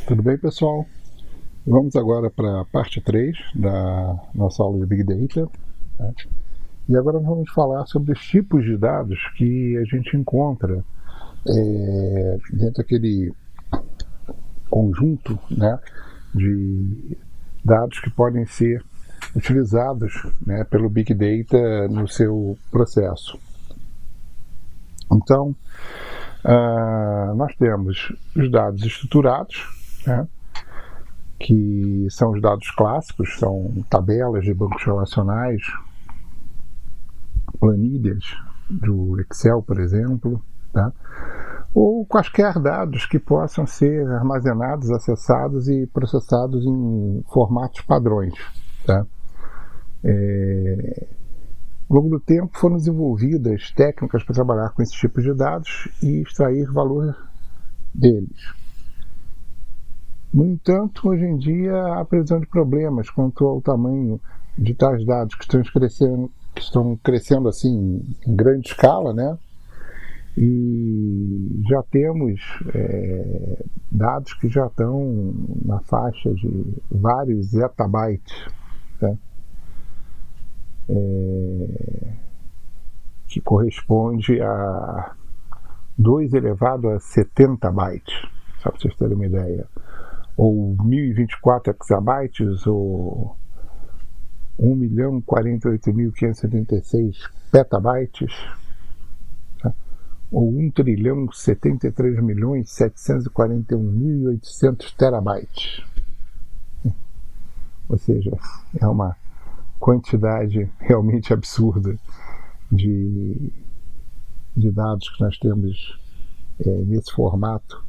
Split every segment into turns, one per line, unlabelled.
Tudo bem, pessoal? Vamos agora para a parte 3 da nossa aula de Big Data. Né? E agora nós vamos falar sobre os tipos de dados que a gente encontra dentro daquele conjunto, né, de dados que podem ser utilizados, né, pelo Big Data no seu processo. Então, nós temos os dados estruturados, né, que são os dados clássicos, são tabelas de bancos relacionais, planilhas do Excel, por exemplo, tá? Ou quaisquer dados que possam ser armazenados, acessados e processados em formatos padrões. Tá? Ao longo do tempo foram desenvolvidas técnicas para trabalhar com esses tipos de dados e extrair valor deles. No entanto, hoje em dia há previsão de problemas quanto ao tamanho de tais dados que estão crescendo assim em grande escala, né? E já temos dados que já estão na faixa de vários zettabytes, tá? Que corresponde a 2 elevado a 70 bytes, só para vocês terem uma ideia. Ou 1024 exabytes, ou 1.048.576 petabytes, tá? Ou 1.073.741.800 terabytes. Ou seja, é uma quantidade realmente absurda de dados que nós temos nesse formato,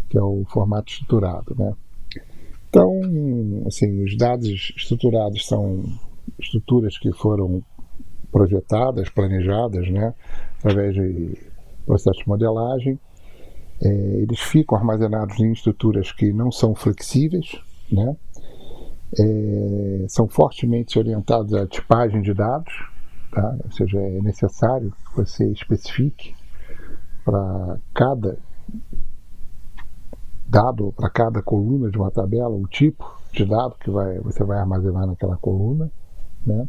que é o formato estruturado, né? Então, assim, os dados estruturados são estruturas que foram projetadas, planejadas, né, através de processos de modelagem. Eles ficam armazenados em estruturas que não são flexíveis, né? São fortemente orientados à tipagem de dados, tá? Ou seja, é necessário que você especifique para cada dado, para cada coluna de uma tabela, o tipo de dado que você vai armazenar naquela coluna, né?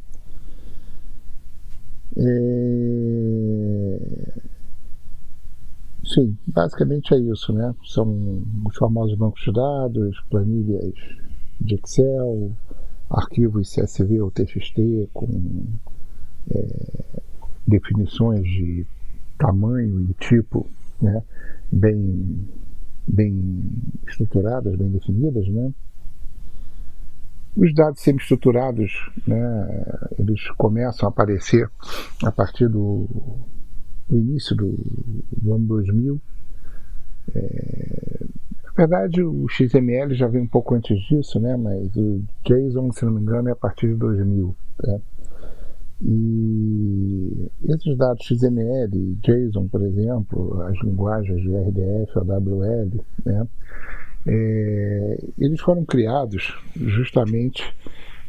Sim, basicamente é isso, né? São os famosos bancos de dados, planilhas de Excel, arquivos CSV ou TXT com definições de tamanho e tipo, né, bem estruturadas, bem definidas, né? Os dados semi-estruturados, né, eles começam a aparecer a partir do início do ano 2000. Na verdade, o XML já vem um pouco antes disso, né, mas o JSON, se não me engano, é a partir de 2000. Tá? E esses dados XML, JSON, por exemplo, as linguagens de RDF, AWL, né, eles foram criados justamente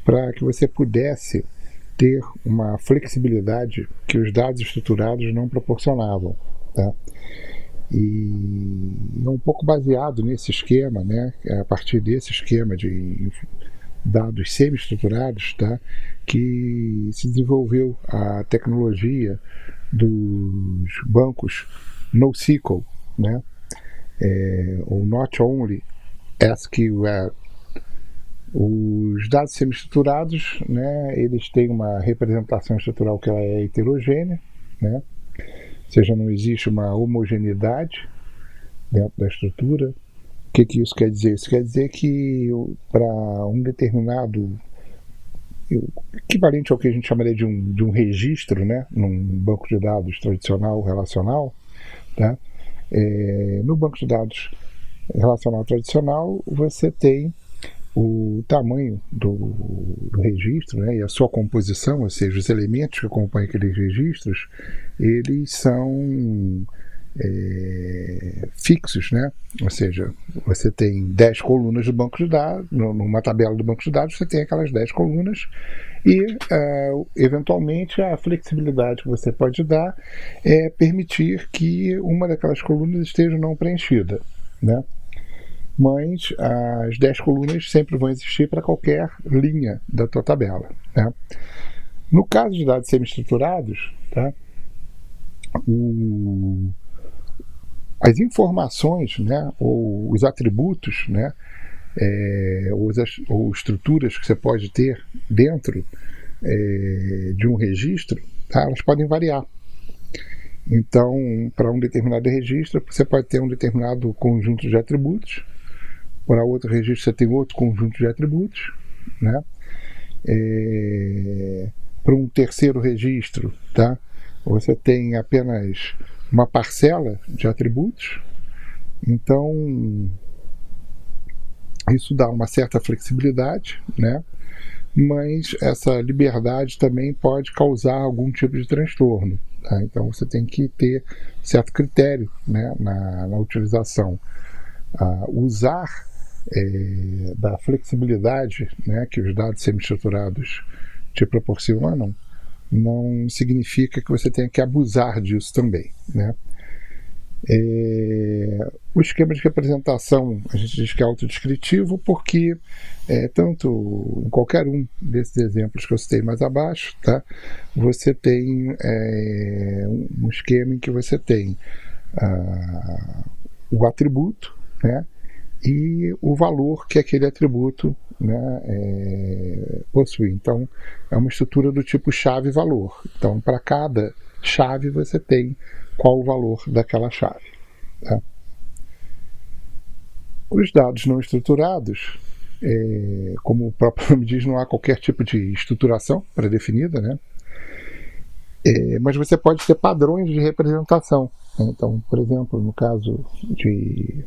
para que você pudesse ter uma flexibilidade que os dados estruturados não proporcionavam, tá? E é um pouco baseado nesse esquema, né, a partir desse esquema de dados semi-estruturados, tá, que se desenvolveu a tecnologia dos bancos NoSQL, né, ou Not Only SQL. Os dados semi-estruturados, né, eles têm uma representação estrutural que ela é heterogênea, né, ou seja, não existe uma homogeneidade dentro da estrutura. O que isso quer dizer? Isso quer dizer que para um determinado, equivalente ao que a gente chamaria de um registro, né, num banco de dados tradicional relacional, tá? No banco de dados relacional tradicional, você tem o tamanho do registro, né, e a sua composição, ou seja, os elementos que compõem aqueles registros, eles são fixos, né? Ou seja, você tem 10 colunas do banco de dados, numa tabela do banco de dados você tem aquelas 10 colunas e, eventualmente, a flexibilidade que você pode dar é permitir que uma daquelas colunas esteja não preenchida, né? mas as 10 colunas sempre vão existir para qualquer linha da tua tabela, né? No caso de dados semi-estruturados, tá? As informações, né, ou os atributos, né, ou estruturas que você pode ter dentro de um registro, tá, elas podem variar. Então, para um determinado registro, você pode ter um determinado conjunto de atributos, para outro registro você tem outro conjunto de atributos, né? Para um terceiro registro, tá, você tem apenas uma parcela de atributos. Então, isso dá uma certa flexibilidade, né? Mas essa liberdade também pode causar algum tipo de transtorno, tá? Então você tem que ter certo critério, né, na utilização. Usar da flexibilidade, né, que os dados semi-estruturados te proporcionam não significa que você tenha que abusar disso também, né? O esquema de representação a gente diz que é autodescritivo porque tanto em qualquer um desses exemplos que eu citei mais abaixo, tá, você tem um esquema em que você tem o atributo, né, e o valor que aquele atributo, né, possui. Então é uma estrutura do tipo chave-valor. Então para cada chave você tem qual o valor daquela chave, tá? Os dados não estruturados, como o próprio nome diz, não há qualquer tipo de estruturação pré-definida, né? Mas você pode ter padrões de representação, né? Então, por exemplo, no caso de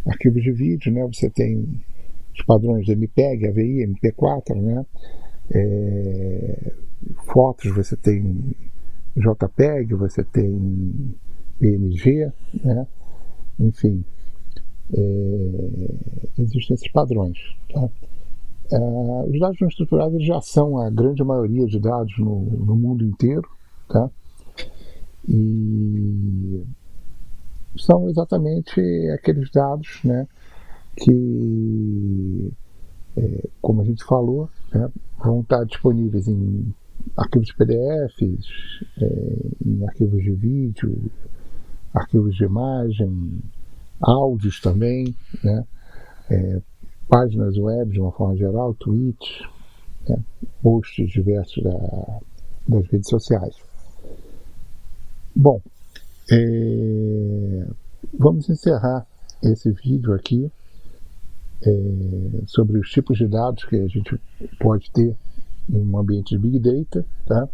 arquivos de vídeo, né, você tem os padrões de MPEG, AVI, MP4, né? Fotos você tem JPEG, você tem PNG, né? Enfim, existem esses padrões, tá? Os dados não estruturados já são a grande maioria de dados no mundo inteiro, tá? E são exatamente aqueles dados, né, que, como a gente falou, né, vão estar disponíveis em arquivos de PDFs, em arquivos de vídeo, arquivos de imagem, áudios também, né, páginas web de uma forma geral, tweets, né, posts diversos das redes sociais. Bom, vamos encerrar esse vídeo aqui sobre os tipos de dados que a gente pode ter em um ambiente de Big Data, tá?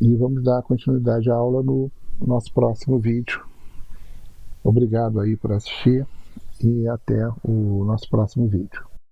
E vamos dar continuidade à aula no nosso próximo vídeo. Obrigado aí por assistir e até o nosso próximo vídeo.